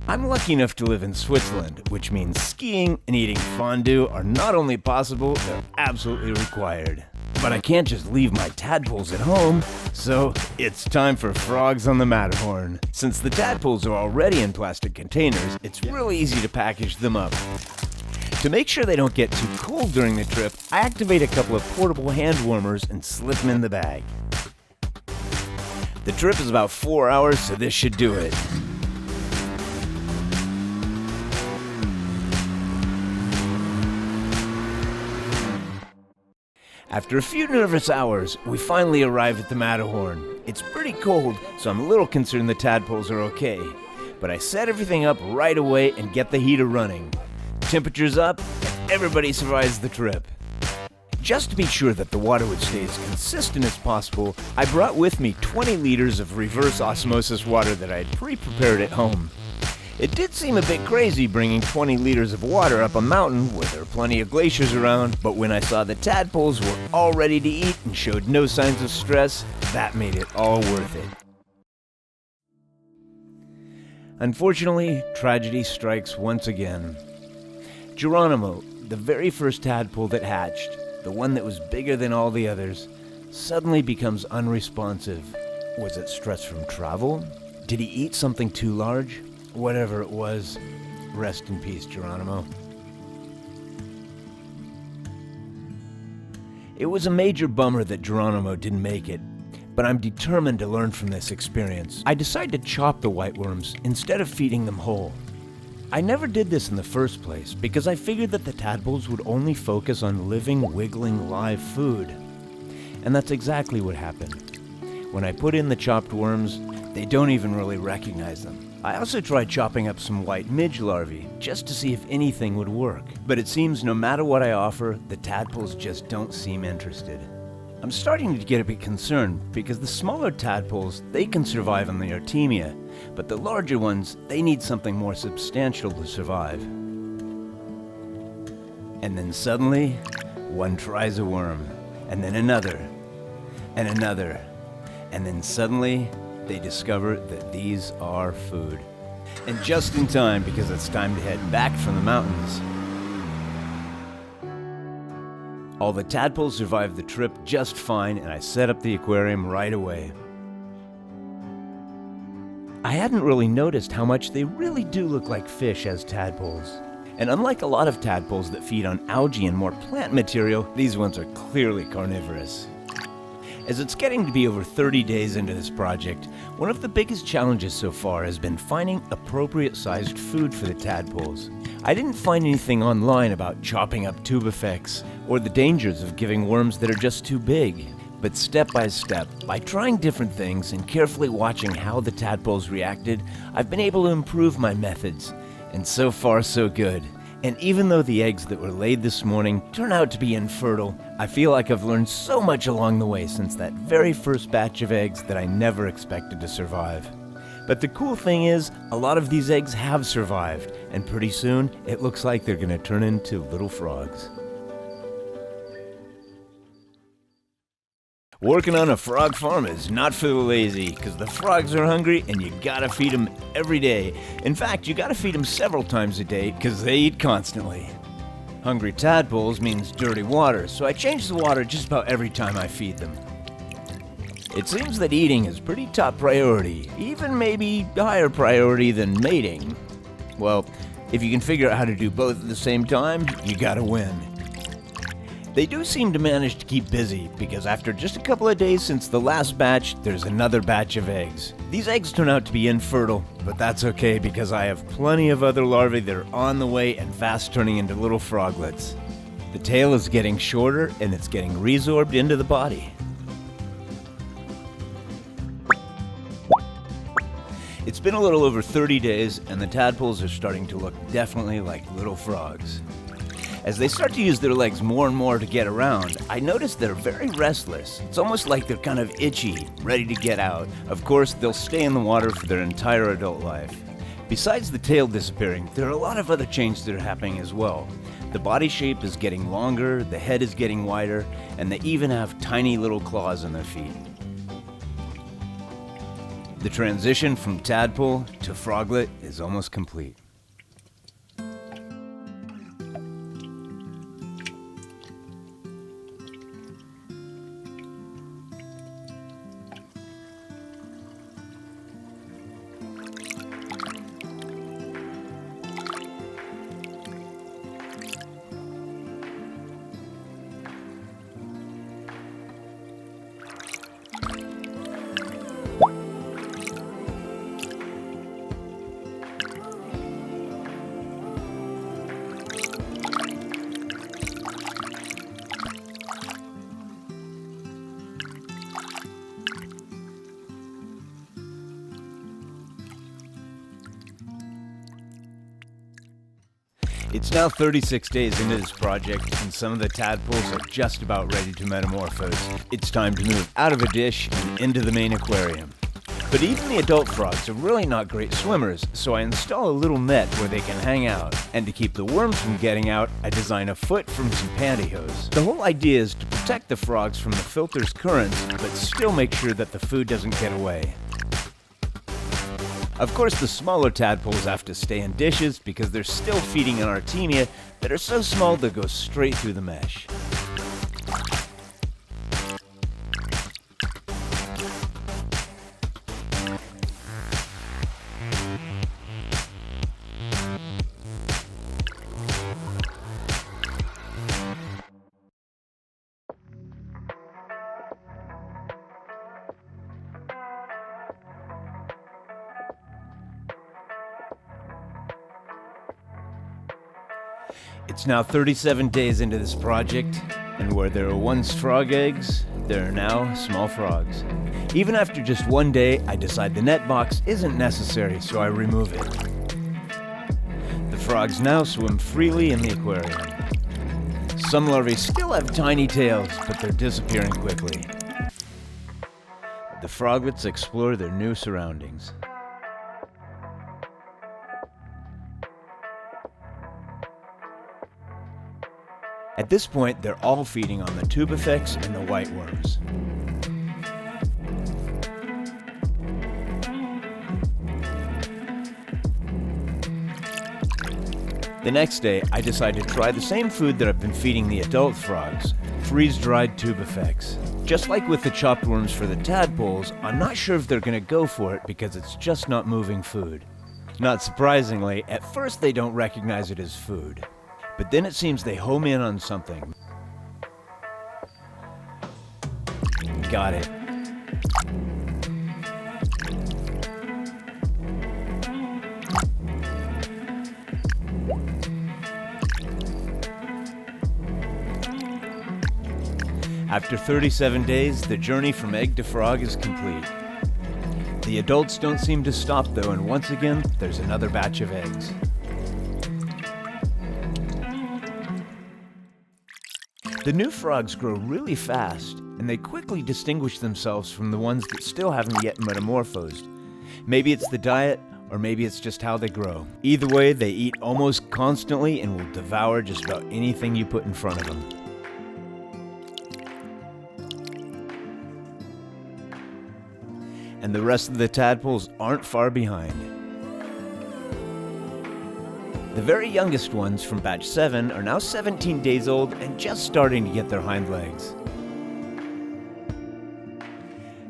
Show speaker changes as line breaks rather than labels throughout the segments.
I'm lucky enough to live in Switzerland, which means skiing and eating fondue are not only possible, they're absolutely required. But I can't just leave my tadpoles at home, so it's time for frogs on the Matterhorn. Since the tadpoles are already in plastic containers, it's really easy to package them up. To make sure they don't get too cold during the trip, I activate a couple of portable hand warmers and slip them in the bag. The trip is about 4 hours, so this should do it. After a few nervous hours, we finally arrive at the Matterhorn. It's pretty cold, so I'm a little concerned the tadpoles are okay. But I set everything up right away and get the heater running. Temperature's up, and everybody survives the trip. Just to be sure that the water would stay as consistent as possible, I brought with me 20 liters of reverse osmosis water that I had pre-prepared at home. It did seem a bit crazy bringing 20 liters of water up a mountain where there are plenty of glaciers around, but when I saw the tadpoles were all ready to eat and showed no signs of stress, that made it all worth it. Unfortunately, tragedy strikes once again. Geronimo, the very first tadpole that hatched, the one that was bigger than all the others, suddenly becomes unresponsive. Was it stress from travel? Did he eat something too large? Whatever it was, rest in peace, Geronimo. It was a major bummer that Geronimo didn't make it, but I'm determined to learn from this experience. I decided to chop the white worms instead of feeding them whole. I never did this in the first place because I figured that the tadpoles would only focus on living, wiggling, live food. And that's exactly what happened. When I put in the chopped worms, they don't even really recognize them. I also tried chopping up some white midge larvae just to see if anything would work. But it seems no matter what I offer, the tadpoles just don't seem interested. I'm starting to get a bit concerned because the smaller tadpoles, they can survive on the Artemia, but the larger ones, they need something more substantial to survive. And then suddenly, one tries a worm, and then another, and another, and then suddenly, they discover that these are food. And just in time, because it's time to head back from the mountains. All the tadpoles survived the trip just fine, and I set up the aquarium right away. I hadn't really noticed how much they really do look like fish as tadpoles. And unlike a lot of tadpoles that feed on algae and more plant material, these ones are clearly carnivorous. As it's getting to be over 30 days into this project, one of the biggest challenges so far has been finding appropriate-sized food for the tadpoles. I didn't find anything online about chopping up Tubifex or the dangers of giving worms that are just too big. But step by step, by trying different things and carefully watching how the tadpoles reacted, I've been able to improve my methods. And so far, so good. And even though the eggs that were laid this morning turn out to be infertile, I feel like I've learned so much along the way since that very first batch of eggs that I never expected to survive. But the cool thing is, a lot of these eggs have survived, and pretty soon, it looks like they're going to turn into little frogs. Working on a frog farm is not for the lazy, because the frogs are hungry and you gotta feed them every day. In fact, you gotta feed them several times a day, because they eat constantly. Hungry tadpoles means dirty water, so I change the water just about every time I feed them. It seems that eating is pretty top priority, even maybe higher priority than mating. Well, if you can figure out how to do both at the same time, you gotta win. They do seem to manage to keep busy, because after just a couple of days since the last batch, there's another batch of eggs. These eggs turn out to be infertile, but that's okay because I have plenty of other larvae that are on the way and fast turning into little froglets. The tail is getting shorter and it's getting resorbed into the body. It's been a little over 30 days and the tadpoles are starting to look definitely like little frogs. As they start to use their legs more and more to get around, I notice they're very restless. It's almost like they're kind of itchy, ready to get out. Of course, they'll stay in the water for their entire adult life. Besides the tail disappearing, there are a lot of other changes that are happening as well. The body shape is getting longer, the head is getting wider, and they even have tiny little claws on their feet. The transition from tadpole to froglet is almost complete. It's now 36 days into this project, and some of the tadpoles are just about ready to metamorphose. It's time to move out of a dish and into the main aquarium. But even the adult frogs are really not great swimmers, so I install a little net where they can hang out. And to keep the worms from getting out, I design a foot from some pantyhose. The whole idea is to protect the frogs from the filter's currents, but still make sure that the food doesn't get away. Of course, the smaller tadpoles have to stay in dishes because they're still feeding on artemia that are so small they'll go straight through the mesh. It's now 37 days into this project, and where there were once frog eggs, there are now small frogs. Even after just one day, I decide the net box isn't necessary, so I remove it. The frogs now swim freely in the aquarium. Some larvae still have tiny tails, but they're disappearing quickly. The froglets explore their new surroundings. At this point, they're all feeding on the Tubifex and the white worms. The next day, I decide to try the same food that I've been feeding the adult frogs, freeze-dried Tubifex. Just like with the chopped worms for the tadpoles, I'm not sure if they're going to go for it because it's just not moving food. Not surprisingly, at first they don't recognize it as food. But then it seems they home in on something. Got it. After 37 days, the journey from egg to frog is complete. The adults don't seem to stop though, and once again, there's another batch of eggs. The new frogs grow really fast, and they quickly distinguish themselves from the ones that still haven't yet metamorphosed. Maybe it's the diet, or maybe it's just how they grow. Either way, they eat almost constantly and will devour just about anything you put in front of them. And the rest of the tadpoles aren't far behind. The very youngest ones from batch 7 are now 17 days old and just starting to get their hind legs.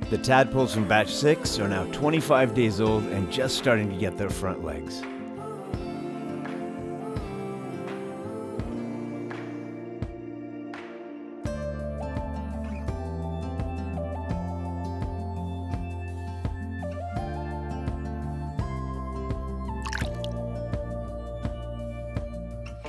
The tadpoles from batch 6 are now 25 days old and just starting to get their front legs.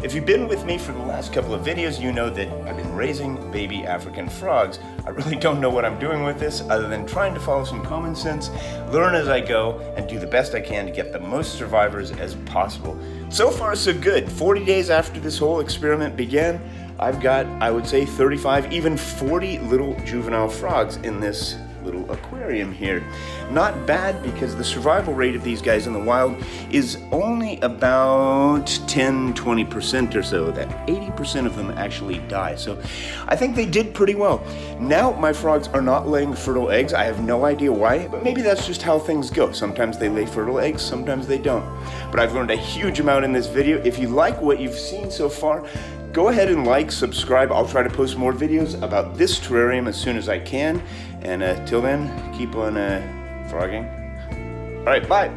If you've been with me for the last couple of videos, you know that I've been raising baby African frogs. I really don't know what I'm doing with this other than trying to follow some common sense, learn as I go, and do the best I can to get the most survivors as possible. So far, so good. 40 days after this whole experiment began, I've got, I would say, 35, even 40 little juvenile frogs in this little aquarium. aquarium here. Not bad, because the survival rate of these guys in the wild is only about 10-20% or so. That 80% of them actually die. So I think they did pretty well. Now my frogs are not laying fertile eggs. I have no idea why, but maybe that's just how things go. Sometimes they lay fertile eggs, sometimes they don't. But I've learned a huge amount in this video. If you like what you've seen so far, go ahead and like, subscribe. I'll try to post more videos about this terrarium as soon as I can. And till then, keep on frogging. All right, bye.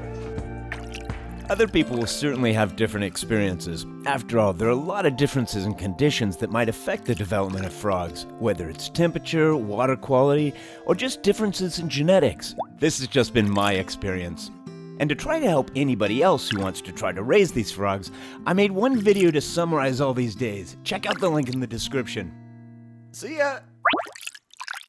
Other people will certainly have different experiences. After all, there are a lot of differences in conditions that might affect the development of frogs, whether it's temperature, water quality, or just differences in genetics. This has just been my experience. And to try to help anybody else who wants to try to raise these frogs, I made one video to summarize all these days. Check out the link in the description.
See ya.